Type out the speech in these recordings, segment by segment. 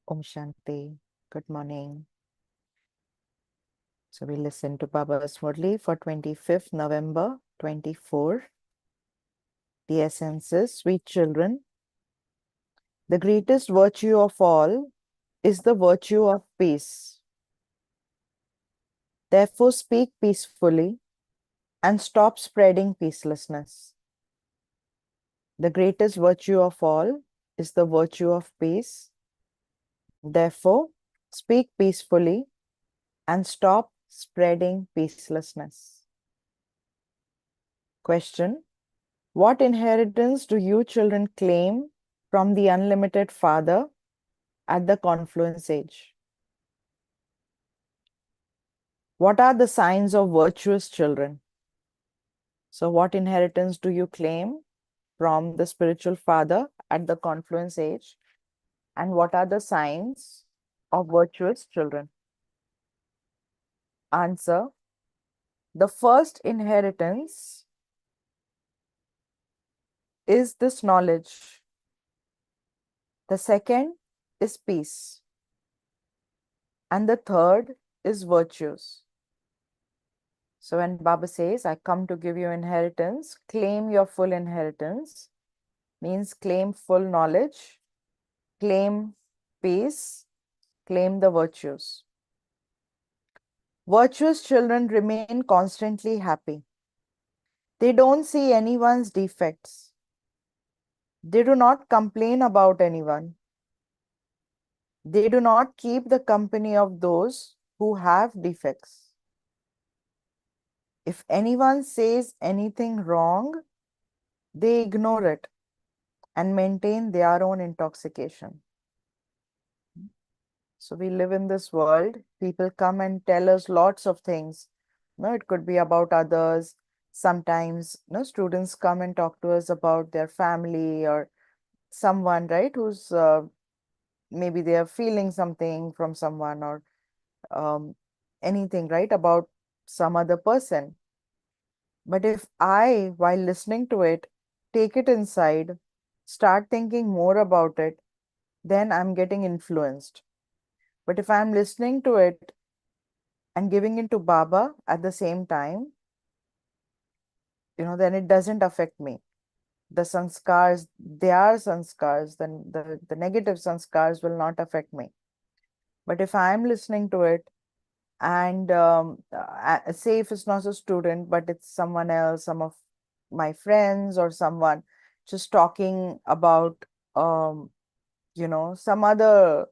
Om Shanti. Good morning. So we listen to Baba's Murli for 25th November 24. The essence is, sweet children, the greatest virtue of all is the virtue of peace. Therefore, speak peacefully and stop spreading peacelessness. The greatest virtue of all is the virtue of peace. Therefore, speak peacefully and stop spreading peacelessness. Question: what inheritance do you children claim from the unlimited Father at the confluence age? What are the signs of virtuous children? So what inheritance do you claim from the spiritual father at the confluence age? And what are the signs of virtuous children? Answer: the first inheritance is this knowledge. The second is peace. And the third is virtues. So when Baba says, I come to give you inheritance, claim your full inheritance, means claim full knowledge, claim peace, claim the virtues. Virtuous children remain constantly happy. They don't see anyone's defects. They do not complain about anyone. They do not keep the company of those who have defects. If anyone says anything wrong, they ignore it and maintain their own intoxication. So we live in this world. People come and tell us lots of things. No, it could be about others. Sometimes, students come and talk to us about their family or someone, right? Who's maybe they are feeling something from someone or anything, right? About some other person. But if I, while listening to it, take it inside, start thinking more about it, then I'm getting influenced. But if I'm listening to it and giving it to Baba at the same time, then it doesn't affect me. The sanskars, they are sanskars, then the negative sanskars will not affect me. But if I'm listening to it and say if it's not a student, but it's someone else, some of my friends or someone just talking about, some other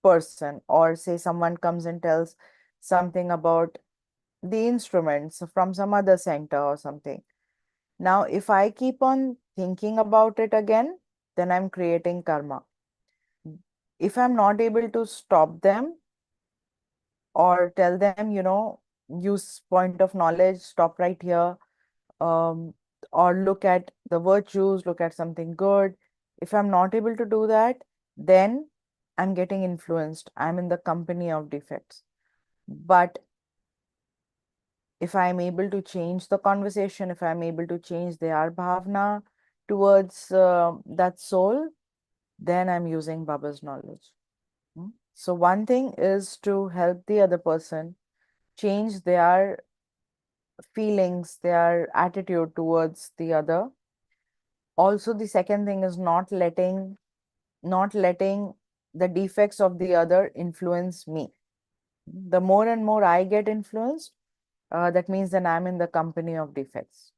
person, or say someone comes and tells something about the instruments from some other center or something. Now, if I keep on thinking about it again, then I'm creating karma. If I'm not able to stop them or tell them, use point of knowledge, stop right here, um, or look at the virtues, look at something good. If I'm not able to do that, then I'm getting influenced. I'm in the company of defects. But if I'm able to change the conversation, if I'm able to change their bhavna towards that soul, then I'm using Baba's knowledge. So one thing is to help the other person change their feelings, their attitude towards the other. Also, the second thing is not letting the defects of the other influence me. The more and more I get influenced, that means then I'm in the company of defects.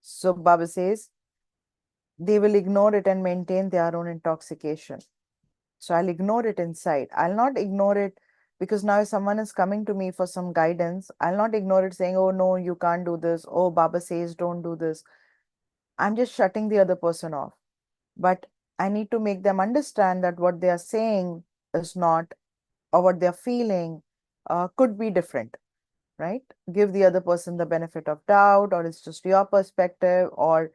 So Baba says, they will ignore it and maintain their own intoxication. So I'll ignore it inside. I'll not ignore it because now if someone is coming to me for some guidance, I'll not ignore it saying, oh no, you can't do this. Oh, Baba says don't do this. I'm just shutting the other person off. But I need to make them understand that what they are saying is not, or what they're feeling could be different, right? Give the other person the benefit of doubt, or it's just your perspective, or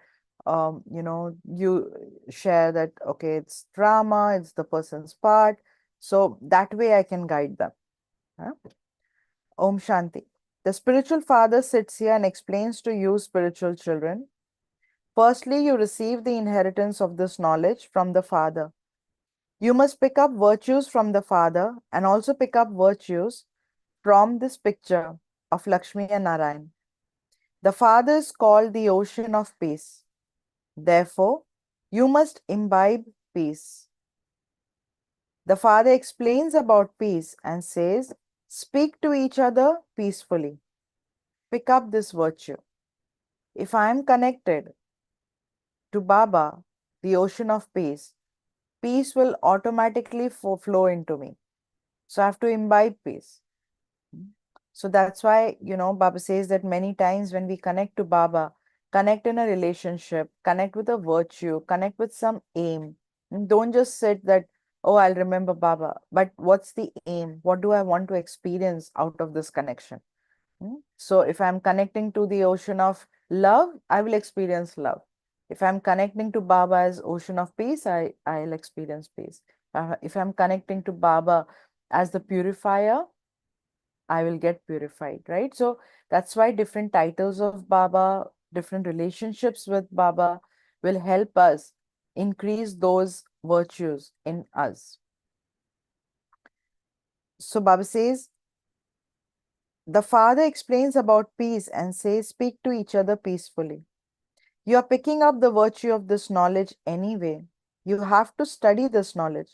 you share that, okay, it's drama, it's the person's part. So that way I can guide them. Huh? Om Shanti. The spiritual father sits here and explains to you, spiritual children. Firstly, you receive the inheritance of this knowledge from the father. You must pick up virtues from the father and also pick up virtues from this picture of Lakshmi and Narayan. The father is called the ocean of peace. Therefore, you must imbibe peace. The father explains about peace and says, speak to each other peacefully. Pick up this virtue. If I am connected to Baba, the ocean of peace, peace will automatically flow into me. So I have to imbibe peace. So that's why, Baba says that many times when we connect to Baba, connect in a relationship, connect with a virtue, connect with some aim. And don't just sit that, oh, I'll remember Baba. But what's the aim? What do I want to experience out of this connection? So if I'm connecting to the ocean of love, I will experience love. If I'm connecting to Baba as ocean of peace, I'll experience peace. If I'm connecting to Baba as the purifier, I will get purified, right? So that's why different titles of Baba, different relationships with Baba will help us increase those virtues in us. So Baba says, the father explains about peace and says, speak to each other peacefully. You are picking up the virtue of this knowledge anyway. You have to study this knowledge.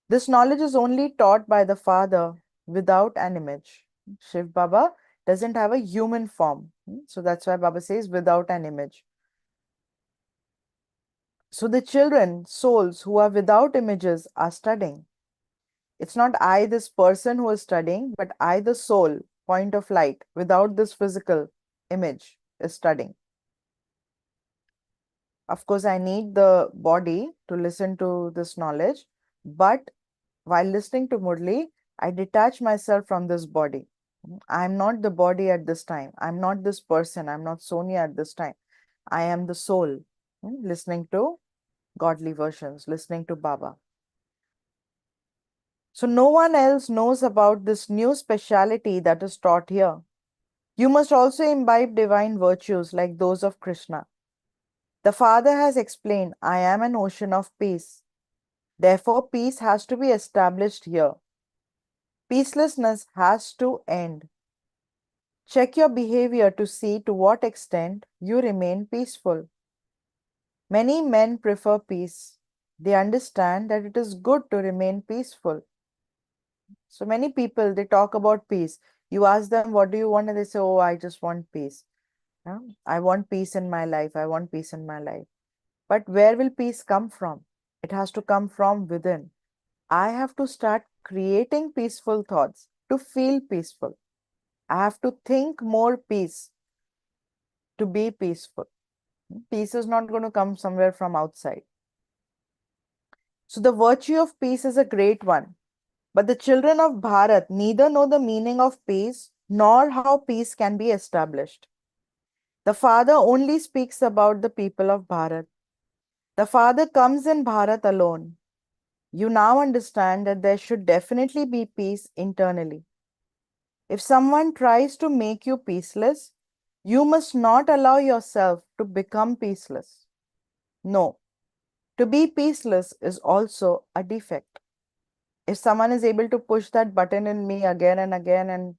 This knowledge is only taught by the father without an image. Shiv Baba doesn't have a human form. So that's why Baba says without an image. So the children, souls who are without images are studying. It's not I, this person who is studying, but I, the soul, point of light, without this physical image, is studying. Of course, I need the body to listen to this knowledge, but while listening to Murli, I detach myself from this body. I'm not the body at this time. I'm not this person. I'm not Sonia at this time. I am the soul, listening to godly versions, listening to Baba. So no one else knows about this new speciality that is taught here. You must also imbibe divine virtues like those of Krishna. The Father has explained, I am an ocean of peace. Therefore, peace has to be established here. Peacelessness has to end. Check your behavior to see to what extent you remain peaceful. Many men prefer peace. They understand that it is good to remain peaceful. So many people, they talk about peace. You ask them, what do you want? And they say, oh, I just want peace. Yeah? I want peace in my life. I want peace in my life. But where will peace come from? It has to come from within. I have to start creating peaceful thoughts to feel peaceful. I have to think more peace to be peaceful. Peace is not going to come somewhere from outside. So the virtue of peace is a great one. But the children of Bharat neither know the meaning of peace nor how peace can be established. The father only speaks about the people of Bharat. The father comes in Bharat alone. You now understand that there should definitely be peace internally. If someone tries to make you peaceless, you must not allow yourself to become peaceless. No, to be peaceless is also a defect. If someone is able to push that button in me again and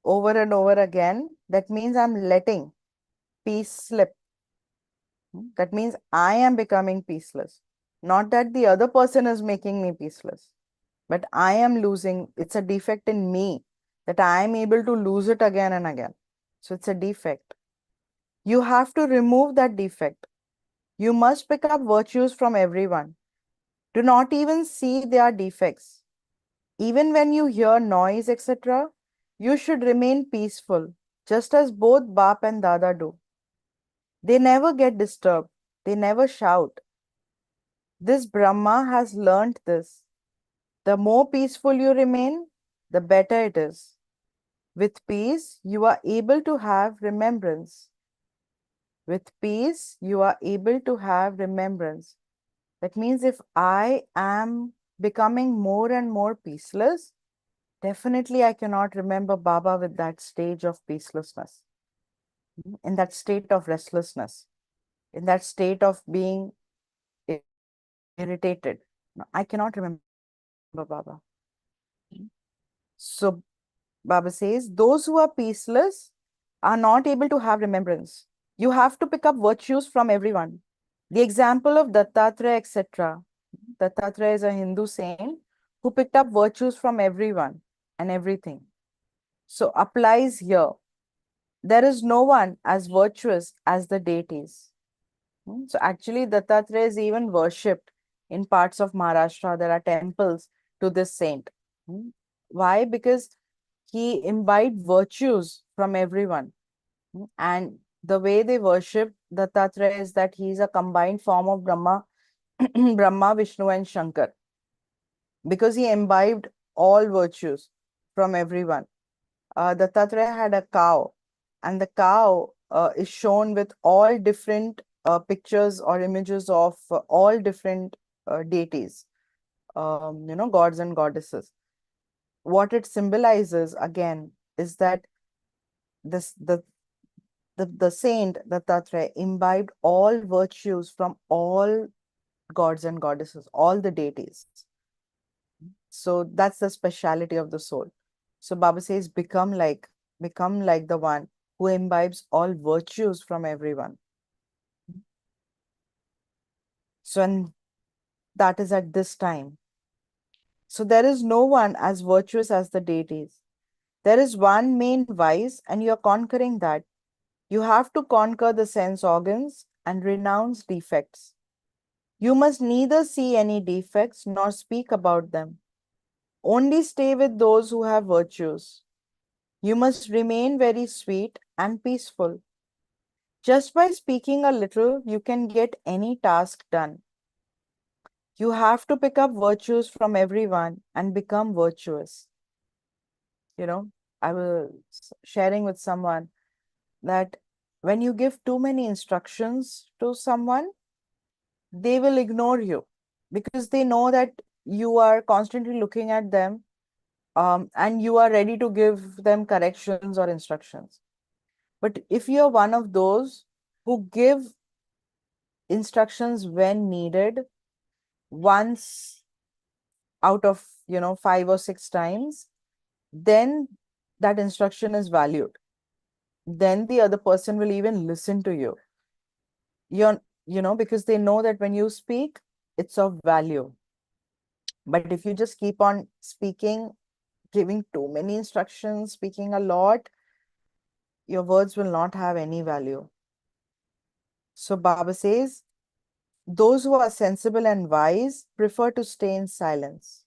over again, that means I'm letting peace slip. That means I am becoming peaceless. Not that the other person is making me peaceless, but I am losing. It's a defect in me that I am able to lose it again and again. So it's a defect. You have to remove that defect. You must pick up virtues from everyone. Do not even see their defects. Even when you hear noise, etc., you should remain peaceful, just as both Bap and Dada do. They never get disturbed. They never shout. This Brahma has learnt this. The more peaceful you remain, the better it is. With peace, you are able to have remembrance. With peace, you are able to have remembrance. That means if I am becoming more and more peaceless, definitely I cannot remember Baba with that stage of peacelessness, in that state of restlessness, in that state of being irritated. No, I cannot remember Baba. So Baba says, those who are peaceless are not able to have remembrance. You have to pick up virtues from everyone. The example of Dattatreya, etc. Dattatreya is a Hindu saint who picked up virtues from everyone and everything. So applies here. There is no one as virtuous as the deities. So actually, Dattatreya is even worshipped in parts of Maharashtra. There are temples to this saint. Hmm. Why? Because he imbibed virtues from everyone. And the way they worship Dattatreya is that he is a combined form of Brahma, Brahma, Vishnu, and Shankar, because he imbibed all virtues from everyone. Dattatreya had a cow, and the cow is shown with all different pictures or images of all different deities, gods and goddesses. What it symbolizes again is that this the saint Dattatreya imbibed all virtues from all gods and goddesses, all the deities. So that's the speciality of the soul. So Baba says, become like the one who imbibes all virtues from everyone. So, and that is at this time. So there is no one as virtuous as the deities. There is one main vice, and you are conquering that. You have to conquer the sense organs and renounce defects. You must neither see any defects nor speak about them. Only stay with those who have virtues. You must remain very sweet and peaceful. Just by speaking a little, you can get any task done. You have to pick up virtues from everyone and become virtuous. You know, I was sharing with someone that when you give too many instructions to someone, they will ignore you because they know that you are constantly looking at them, and you are ready to give them corrections or instructions. But if you're one of those who give instructions when needed, once out of 5 or 6 times, then that instruction is valued. Then the other person will even listen to you. Because they know that when you speak, it's of value. But if you just keep on speaking, giving too many instructions, speaking a lot, your words will not have any value. So Baba says, those who are sensible and wise prefer to stay in silence.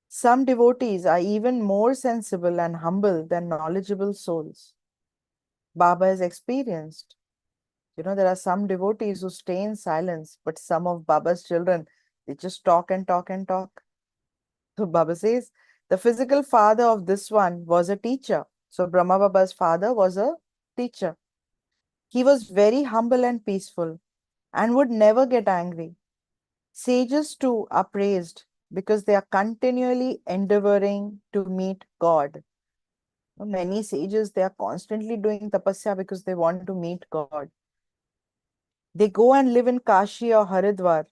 Some devotees are even more sensible and humble than knowledgeable souls. Baba has experienced. There are some devotees who stay in silence, but some of Baba's children, they just talk and talk and talk. So Baba says, the physical father of this one was a teacher. So Brahma Baba's father was a teacher. He was very humble and peaceful and would never get angry. Sages too are praised because they are continually endeavoring to meet God. Many sages, they are constantly doing tapasya because they want to meet God. They go and live in Kashi or Haridwar.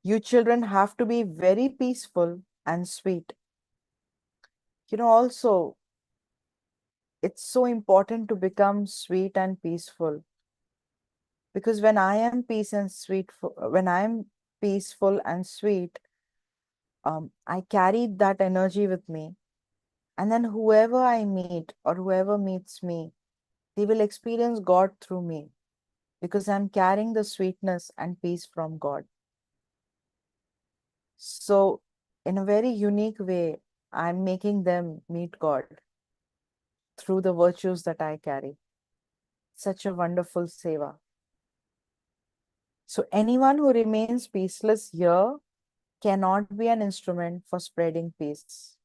You children have to be very peaceful and sweet. Also, it's so important to become sweet and peaceful, because when I am peaceful and sweet, I carry that energy with me. And then whoever I meet or whoever meets me, they will experience God through me because I'm carrying the sweetness and peace from God. So, in a very unique way, I'm making them meet God through the virtues that I carry. Such a wonderful seva. So, anyone who remains peaceless here cannot be an instrument for spreading peace.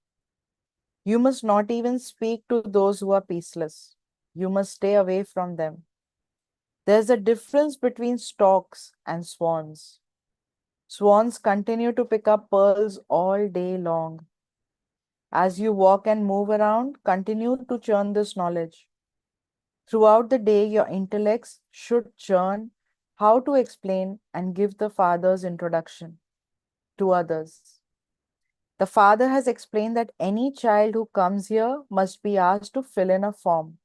You must not even speak to those who are peaceless. You must stay away from them. There's a difference between storks and swans. Swans continue to pick up pearls all day long. As you walk and move around, continue to churn this knowledge. Throughout the day, your intellects should churn how to explain and give the Father's introduction. to others. The father has explained that any child who comes here must be asked to fill in a form.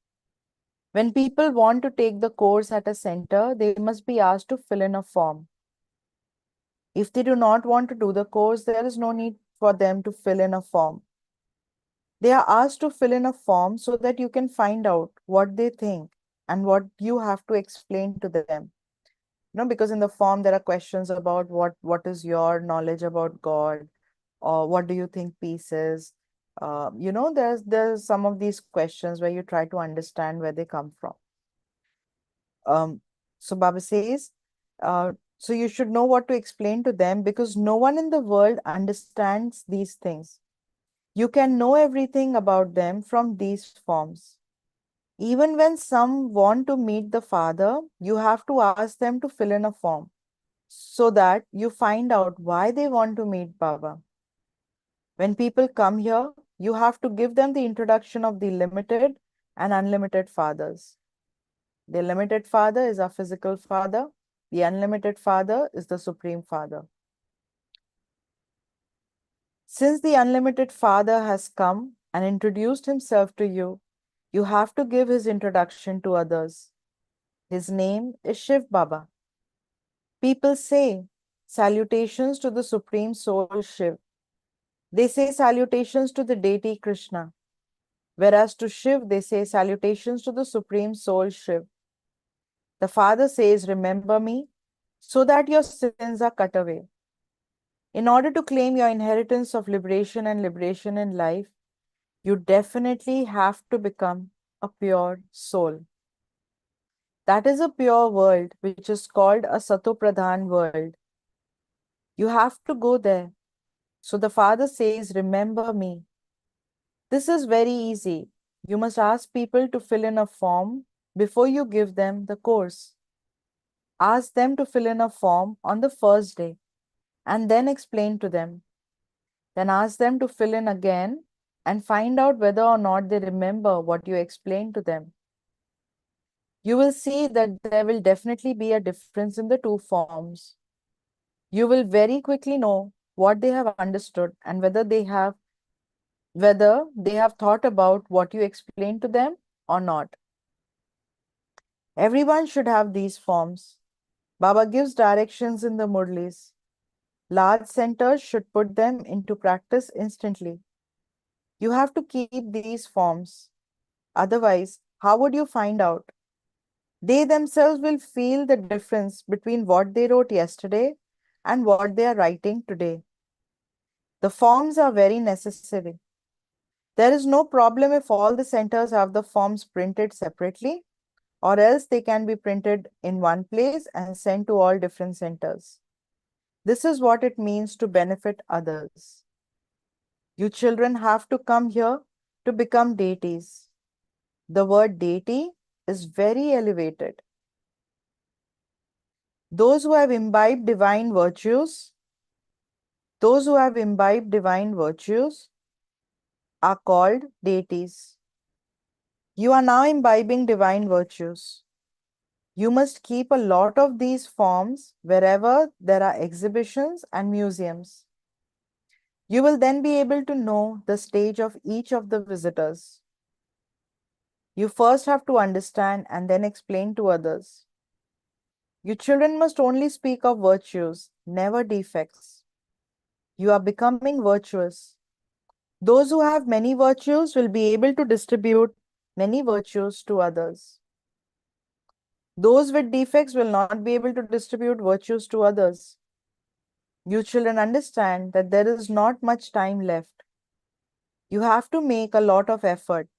When people want to take the course at a center, they must be asked to fill in a form. If they do not want to do the course, there is no need for them to fill in a form. They are asked to fill in a form so that you can find out what they think and what you have to explain to them. Because in the form there are questions about what is your knowledge about God, or what do you think peace is. There's some of these questions where you try to understand where they come from. So Baba says, so you should know what to explain to them, because no one in the world understands these things. You can know everything about them from these forms. Even when some want to meet the Father, you have to ask them to fill in a form so that you find out why they want to meet Baba. When people come here, you have to give them the introduction of the limited and unlimited fathers. The limited father is our physical father. The unlimited father is the Supreme Father. Since the unlimited father has come and introduced himself to you, you have to give his introduction to others. His name is Shiv Baba. People say salutations to the Supreme Soul Shiv. They say salutations to the deity Krishna. Whereas to Shiv, they say salutations to the Supreme Soul Shiv. The Father says, remember me, so that your sins are cut away. In order to claim your inheritance of liberation and liberation in life, you definitely have to become a pure soul. That is a pure world, which is called a Satopradhan world. You have to go there. So the Father says, remember me. This is very easy. You must ask people to fill in a form before you give them the course. Ask them to fill in a form on the first day and then explain to them. Then ask them to fill in again and find out whether or not they remember what you explained to them. You will see that there will definitely be a difference in the two forms. You will very quickly know what they have understood and whether they have thought about what you explained to them or not. Everyone should have these forms. Baba gives directions in the Murlis. Large centers should put them into practice instantly. You have to keep these forms. Otherwise, how would you find out? They themselves will feel the difference between what they wrote yesterday and what they are writing today. The forms are very necessary. There is no problem if all the centers have the forms printed separately, or else they can be printed in one place and sent to all different centers. This is what it means to benefit others. You children have to come here to become deities. The word deity is very elevated. Those who have imbibed divine virtues, those who have imbibed divine virtues are called deities. You are now imbibing divine virtues. You must keep a lot of these forms wherever there are exhibitions and museums. You will then be able to know the stage of each of the visitors. You first have to understand and then explain to others. You children must only speak of virtues, never defects. You are becoming virtuous. Those who have many virtues will be able to distribute many virtues to others. Those with defects will not be able to distribute virtues to others. You children understand that there is not much time left. You have to make a lot of effort.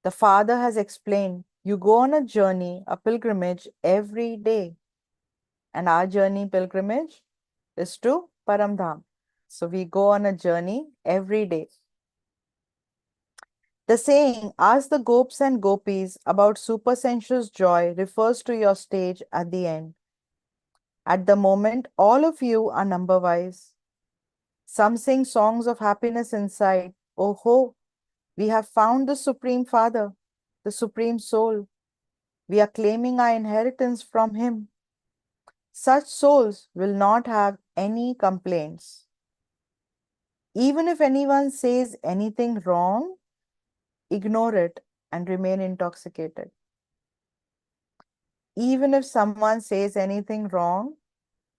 The Father has explained you go on a journey, a pilgrimage every day. And our journey pilgrimage is to Paramdham. So we go on a journey every day. The saying, ask the gopis and gopis about supersensuous joy refers to your stage at the end. At the moment, all of you are number-wise. Some sing songs of happiness inside. Oh ho, we have found the Supreme Father, the Supreme Soul. We are claiming our inheritance from him. Such souls will not have any complaints. Even if anyone says anything wrong, ignore it and remain intoxicated. Even if someone says anything wrong,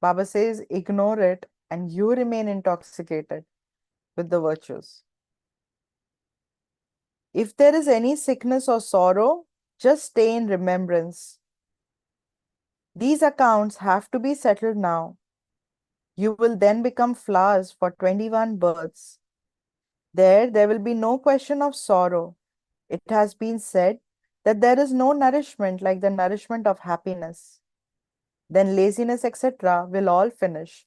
Baba says ignore it and you remain intoxicated with the virtues. If there is any sickness or sorrow, just stay in remembrance. These accounts have to be settled now. You will then become flowers for 21 births. There will be no question of sorrow. It has been said that there is no nourishment like the nourishment of happiness. Then laziness, etc., will all finish.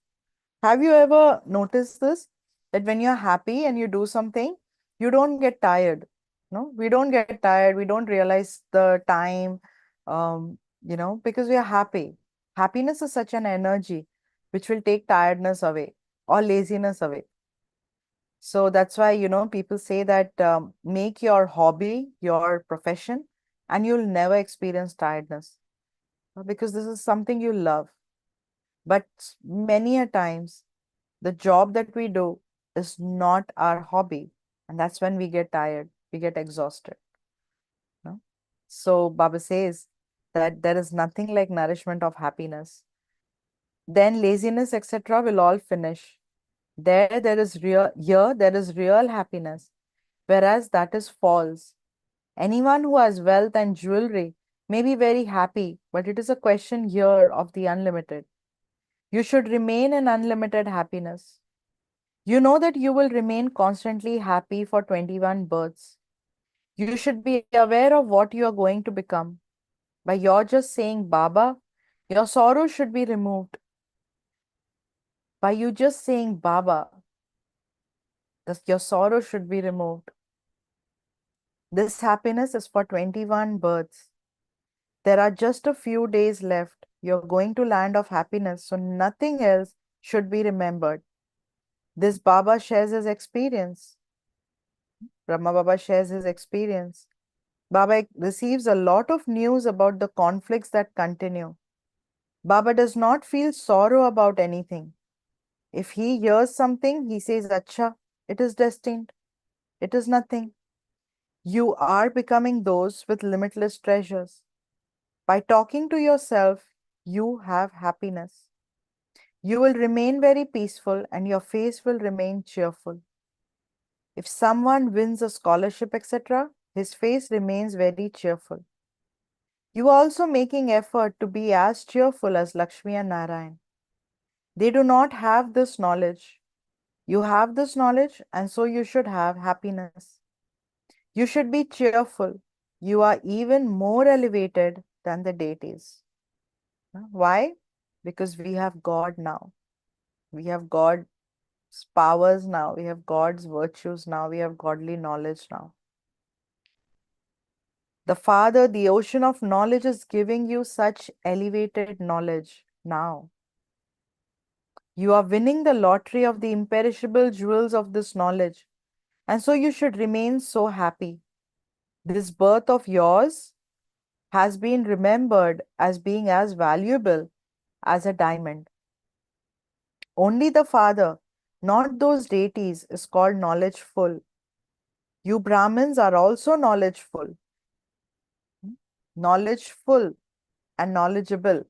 Have you ever noticed this? That when you're happy and you do something, you don't get tired. No, we don't get tired. We don't realize the time, because we are happy. Happiness is such an energy which will take tiredness away or laziness away. So that's why, people say that make your hobby your profession and you'll never experience tiredness because this is something you love. But many a times, the job that we do is not our hobby. And that's when we get tired, we get exhausted. No? So Baba says that there is nothing like nourishment of happiness. Then laziness, etc., will all finish. There is real happiness, whereas that is false. Anyone who has wealth and jewelry may be very happy, but it is a question here of the unlimited. You should remain in unlimited happiness. You know that you will remain constantly happy for 21 births. You should be aware of what you are going to become. By your just saying Baba, your sorrow should be removed. By you just saying Baba, your sorrow should be removed. This happiness is for 21 births. There are just a few days left. You're going to land of happiness, so nothing else should be remembered. This Baba shares his experience. Brahma Baba shares his experience. Baba receives a lot of news about the conflicts that continue. Baba does not feel sorrow about anything. If he hears something, he says, Acha, it is destined. It is nothing. You are becoming those with limitless treasures. By talking to yourself, you have happiness. You will remain very peaceful and your face will remain cheerful. If someone wins a scholarship, etc., his face remains very cheerful. You are also making effort to be as cheerful as Lakshmi and Narayan. They do not have this knowledge. You have this knowledge, and so you should have happiness. You should be cheerful. You are even more elevated than the deities. Why? Because we have God now. We have God's powers now. We have God's virtues now. We have godly knowledge now. The Father, the ocean of knowledge, is giving you such elevated knowledge now. You are winning the lottery of the imperishable jewels of this knowledge, and so you should remain so happy. This birth of yours has been remembered as being as valuable as a diamond. Only the Father, not those deities, is called knowledgeful. You Brahmins are also knowledgeful. Knowledgeful and knowledgeable.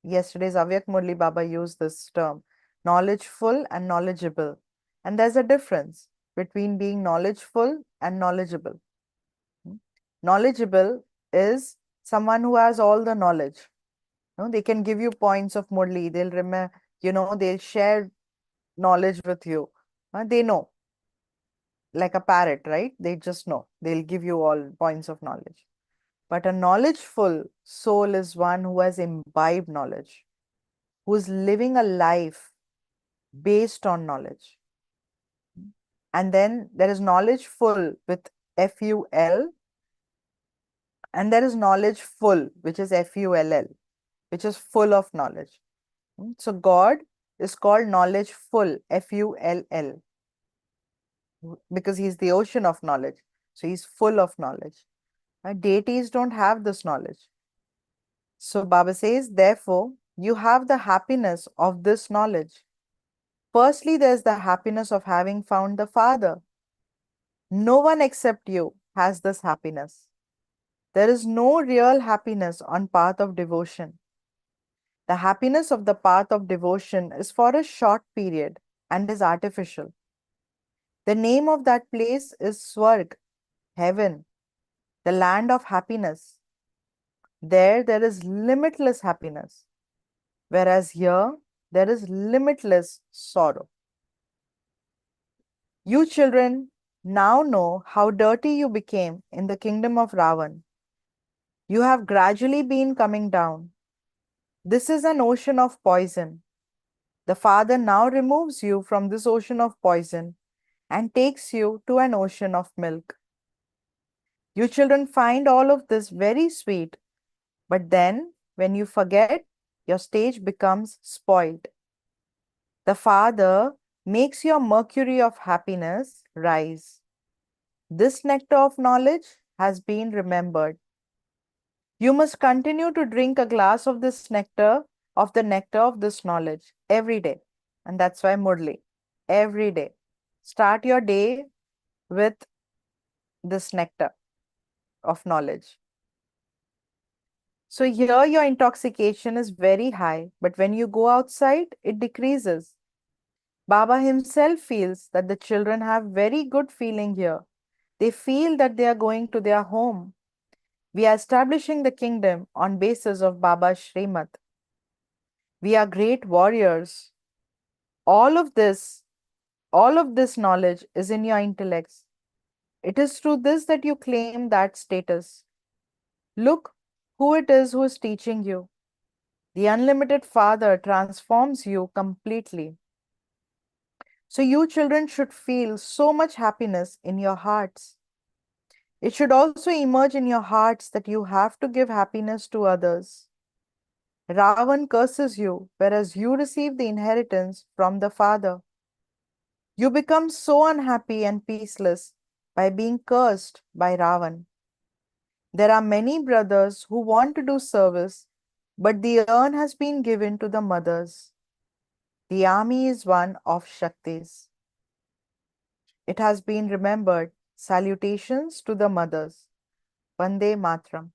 Yesterday's Avyak Murli Baba used this term, knowledgeful and knowledgeable. And there's a difference between being knowledgeful and knowledgeable. Knowledgeable is someone who has all the knowledge. No, they can give you points of Murli. They'll remember, they'll share knowledge with you. They know, like a parrot, right? They just know. They'll give you all points of knowledge. But a knowledgeful soul is one who has imbibed knowledge, who is living a life based on knowledge. And then there is knowledgeful with FUL, and there is knowledgeful, which is FULL, which is full of knowledge. So God is called knowledgeful, FULL, because he's the ocean of knowledge. So he's full of knowledge. Deities don't have this knowledge. So Baba says, therefore, you have the happiness of this knowledge. Firstly, there's the happiness of having found the Father. No one except you has this happiness. There is no real happiness on path of devotion. The happiness of the path of devotion is for a short period and is artificial. The name of that place is Swarg, heaven, the land of happiness. There is limitless happiness, whereas here, there is limitless sorrow. You children now know how dirty you became in the kingdom of Ravan. You have gradually been coming down. This is an ocean of poison. The Father now removes you from this ocean of poison and takes you to an ocean of milk. You children find all of this very sweet, but then when you forget, your stage becomes spoiled. The Father makes your mercury of happiness rise. This nectar of knowledge has been remembered. You must continue to drink a glass of this nectar, of the nectar of this knowledge every day. And that's why Murli, every day. Start your day with this nectar of knowledge. So here your intoxication is very high, but when you go outside, it decreases. Baba himself feels that the children have very good feeling here. They feel that they are going to their home. We are establishing the kingdom on basis of Baba's Shrimat. We are great warriors. All of this, all of this knowledge is in your intellects. It is through this that you claim that status. Look who it is who is teaching you. The unlimited Father transforms you completely. So you children should feel so much happiness in your hearts. It should also emerge in your hearts that you have to give happiness to others. Ravan curses you, whereas you receive the inheritance from the Father. You become so unhappy and peaceless by being cursed by Ravan. There are many brothers who want to do service, but the urn has been given to the mothers. The army is one of Shaktis. It has been remembered. Salutations to the mothers. Vande Matram.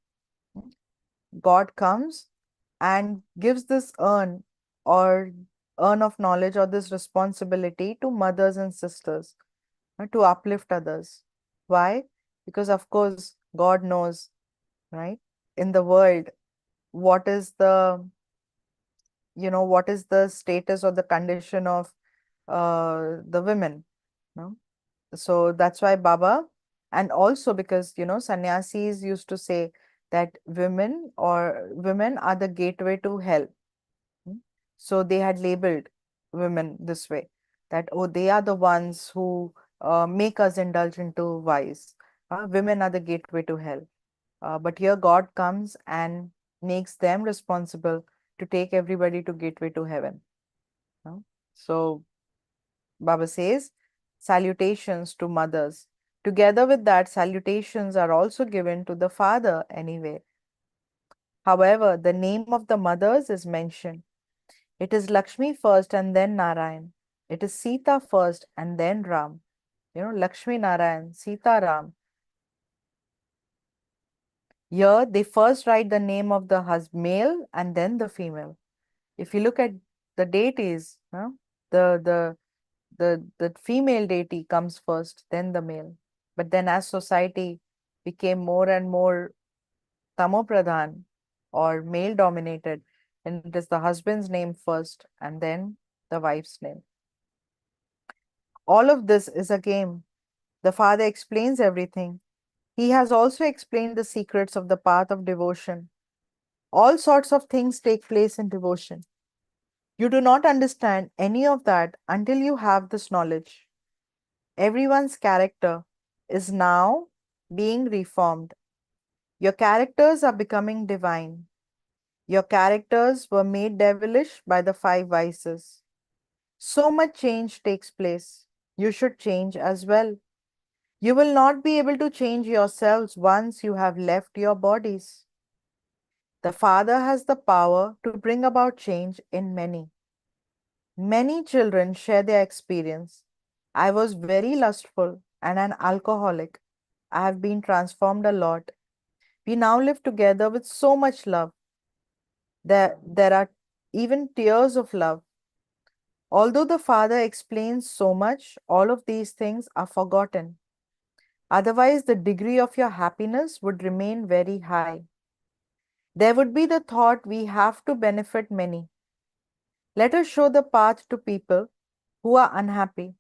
God comes and gives this or urn of knowledge or this responsibility to mothers and sisters to uplift others. Why? Because of course God knows, right? In the world, what is the what is the status or the condition of the women, no? So that's why Baba, and also because sannyasis used to say that women are the gateway to hell. Mm. So they had labeled women this way, that oh, they are the ones who make us indulge into vice. Women are the gateway to hell. But here God comes and makes them responsible to take everybody to gateway to heaven. No? So Baba says, salutations to mothers. Together with that, salutations are also given to the father anyway. However, the name of the mothers is mentioned. It is Lakshmi first and then Narayan. It is Sita first and then Ram. Lakshmi Narayan, Sita Ram. Here, they first write the name of the male and then the female. If you look at the deities, the the female deity comes first, then the male. But then as society became more and more tamopradhan or male dominated, and it is the husband's name first and then the wife's name. All of this is a game. The father explains everything. He has also explained the secrets of the path of devotion. All sorts of things take place in devotion. You do not understand any of that until you have this knowledge. Everyone's character is now being reformed. Your characters are becoming divine. Your characters were made devilish by the five vices. So much change takes place. You should change as well. You will not be able to change yourselves once you have left your bodies. The Father has the power to bring about change in many. Many children share their experience. I was very lustful and an alcoholic. I have been transformed a lot. We now live together with so much love. There are even tears of love. Although the Father explains so much, all of these things are forgotten. Otherwise, the degree of your happiness would remain very high. There would be the thought we have to benefit many. Let us show the path to people who are unhappy.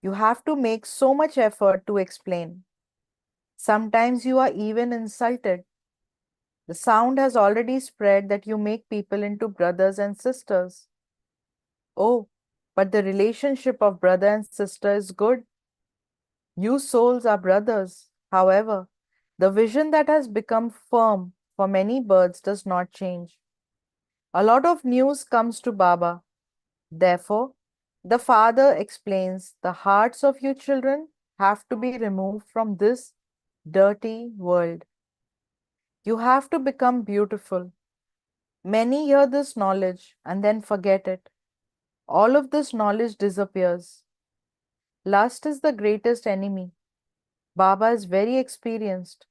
You have to make so much effort to explain. Sometimes you are even insulted. The sound has already spread that you make people into brothers and sisters. Oh, but the relationship of brother and sister is good. You souls are brothers. However, the vision that has become firm for many birds does not change. A lot of news comes to Baba. Therefore, the father explains the hearts of you children have to be removed from this dirty world. You have to become beautiful. Many hear this knowledge and then forget it. All of this knowledge disappears. Lust is the greatest enemy. Baba is very experienced.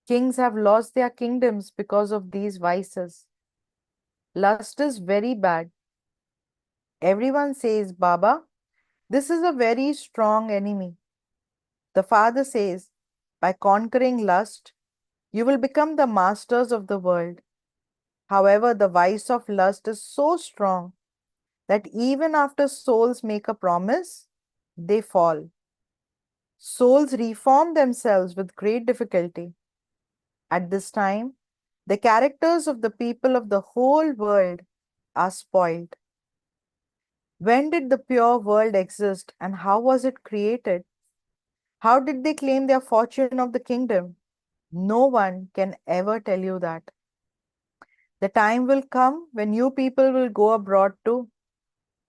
Kings have lost their kingdoms because of these vices. Lust is very bad. Everyone says, Baba, this is a very strong enemy. The father says, by conquering lust, you will become the masters of the world. However, the vice of lust is so strong that even after souls make a promise, they fall. Souls reform themselves with great difficulty. At this time, the characters of the people of the whole world are spoiled. When did the pure world exist and how was it created? How did they claim their fortune of the kingdom? No one can ever tell you that. The time will come when you people will go abroad too.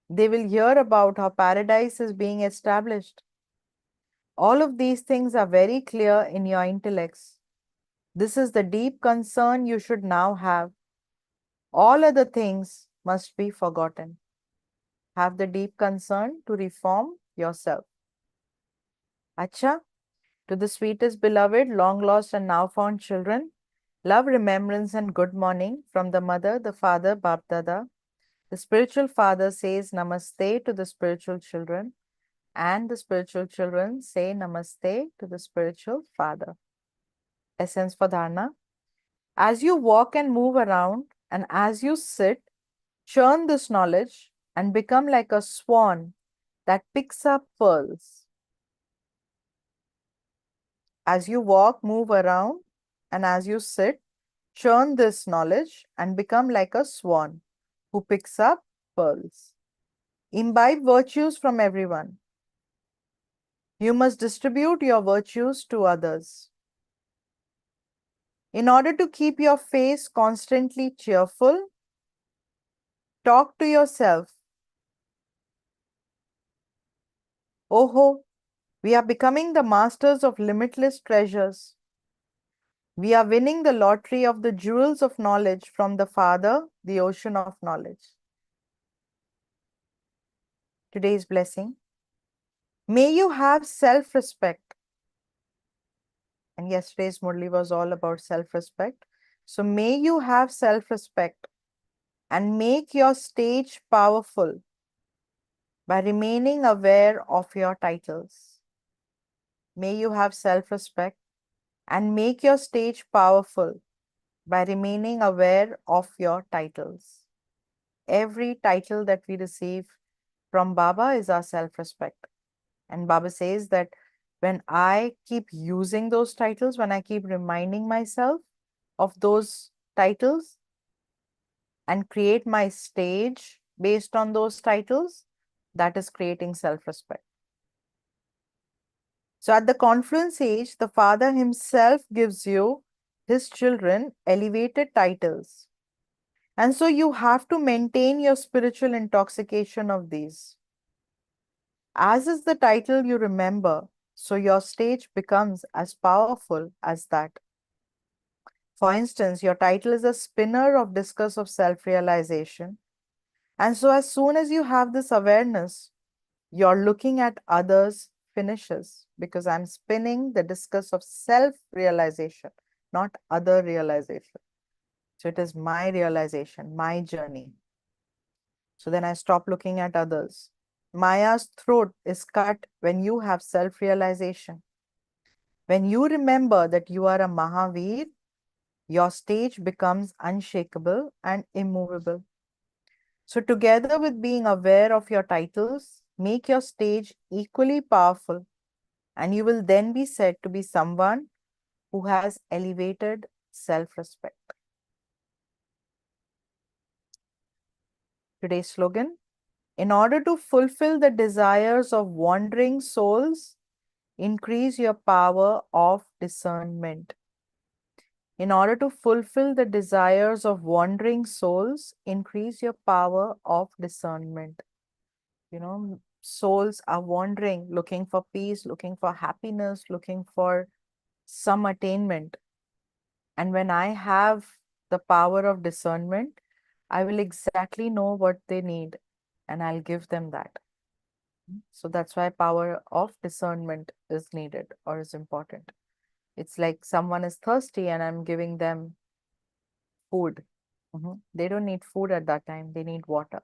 They will hear about how paradise is being established. All of these things are very clear in your intellects. This is the deep concern you should now have. All other things must be forgotten. Have the deep concern to reform yourself. Acha, to the sweetest beloved, long lost and now found children, love, remembrance, and good morning from the mother, the father, Bap Dada. The spiritual father says namaste to the spiritual children, and the spiritual children say namaste to the spiritual father. Essence for dharana. As you walk and move around, and as you sit, churn this knowledge and become like a swan that picks up pearls. As you walk, move around, and as you sit, churn this knowledge and become like a swan who picks up pearls. Imbibe virtues from everyone. You must distribute your virtues to others. In order to keep your face constantly cheerful, talk to yourself. Oh, we are becoming the masters of limitless treasures. We are winning the lottery of the jewels of knowledge from the Father, the ocean of knowledge. Today's blessing. May you have self-respect. And yesterday's Murli was all about self-respect. So may you have self-respect and make your stage powerful by remaining aware of your titles. May you have self-respect and make your stage powerful by remaining aware of your titles. Every title that we receive from Baba is our self-respect. And Baba says that when I keep using those titles, when I keep reminding myself of those titles and create my stage based on those titles, that is creating self-respect. So at the confluence age, the Father himself gives you, his children, elevated titles. And so you have to maintain your spiritual intoxication of these. As is the title you remember, so your stage becomes as powerful as that. For instance, your title is a spinner of discus of self realization. And so, as soon as you have this awareness, you're looking at others' finishes because I'm spinning the discus of self realization, not other realization. So, it is my realization, my journey. So, then I stop looking at others. Maya's throat is cut when you have self realization. When you remember that you are a Mahavir, your stage becomes unshakable and immovable. So, together with being aware of your titles, make your stage equally powerful, and you will then be said to be someone who has elevated self respect. Today's slogan: in order to fulfill the desires of wandering souls, increase your power of discernment. In order to fulfill the desires of wandering souls, increase your power of discernment. Souls are wandering, looking for peace, looking for happiness, looking for some attainment. And when I have the power of discernment, I will exactly know what they need and I'll give them that. So that's why power of discernment is needed or is important. It's like someone is thirsty and I'm giving them food. They don't need food at that time, they need water.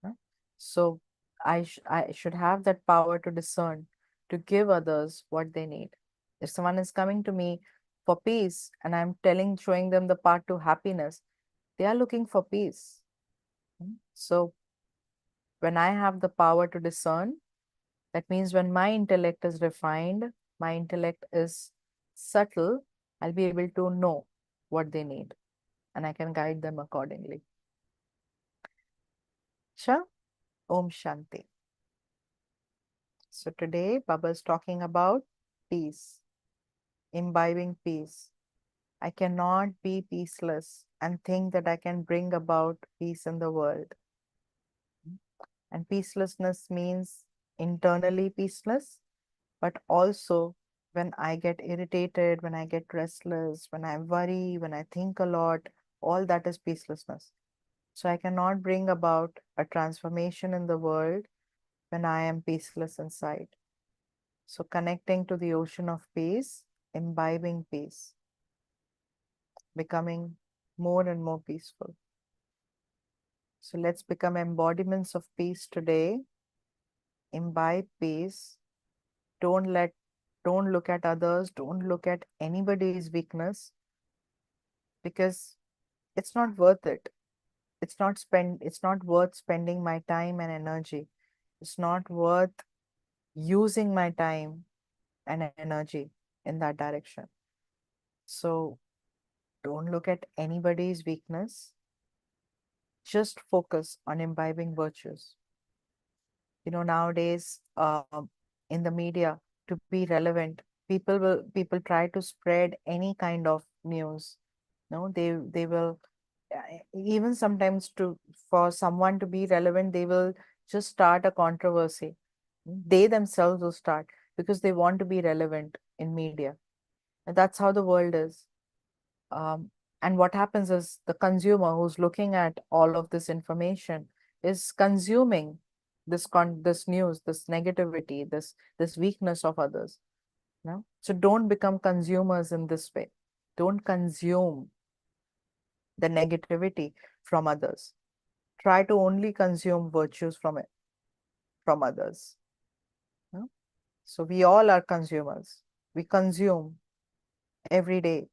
Huh? So I should have that power to discern, to give others what they need. If someone is coming to me for peace and I'm showing them the path to happiness, they are looking for peace. So when I have the power to discern, that means when my intellect is refined, my intellect is subtle, I'll be able to know what they need and I can guide them accordingly. Sure. Om Shanti. So today, Baba is talking about peace, imbibing peace. I cannot be peaceless and think that I can bring about peace in the world. And peacelessness means internally peaceless, but also when I get irritated, when I get restless, when I worry, when I think a lot, all that is peacelessness. So I cannot bring about a transformation in the world when I am peaceless inside. So connecting to the ocean of peace, imbibing peace, becoming more and more peaceful. So let's become embodiments of peace today. Imbibe peace. Don't let, don't look at others. Don't look at anybody's weakness because it's not worth it. It's not worth spending my time and energy. It's not worth using my time and energy in that direction. So don't look at anybody's weakness. Just focus on imbibing virtues. Nowadays, in the media, to be relevant, people try to spread any kind of news. No, they will even sometimes to for someone to be relevant, they will just start a controversy. They themselves will start because they want to be relevant in media. And that's how the world is. Um, and what happens is the consumer who's looking at all of this information is consuming this news, this negativity, this weakness of others. So don't become consumers in this way. Don't consume the negativity from others. Try to only consume virtues from it, from others. No? So we all are consumers. We consume every day.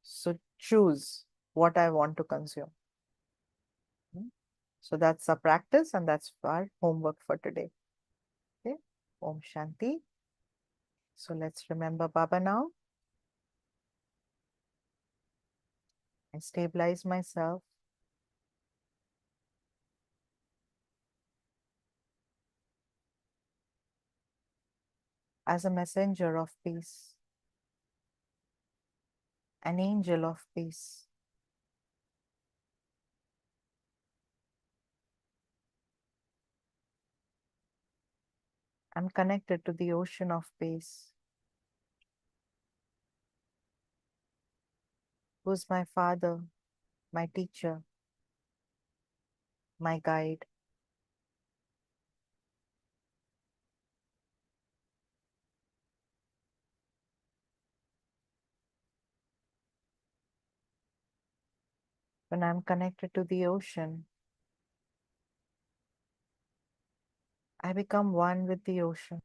So choose what I want to consume. So that's our practice and that's our homework for today. Okay. Om Shanti. So let's remember Baba now and stabilize myself. As a messenger of peace, an angel of peace. I'm connected to the ocean of peace. who's my father, my teacher, my guide. When I'm connected to the ocean, I become one with the ocean.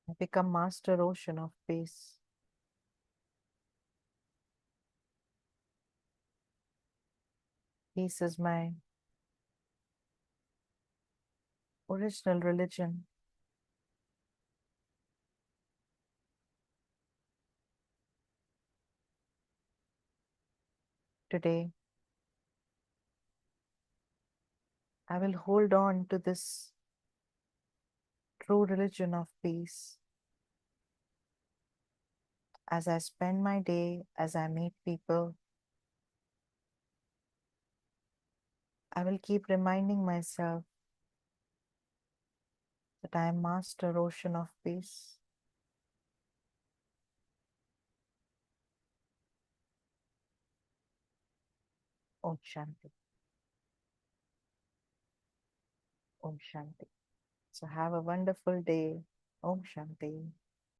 I become master ocean of peace. Peace is my original religion. Today, I will hold on to this true religion of peace as I spend my day, as I meet people. I will keep reminding myself that I am master ocean of peace. Om Shanti. Om Shanti. So have a wonderful day. Om Shanti.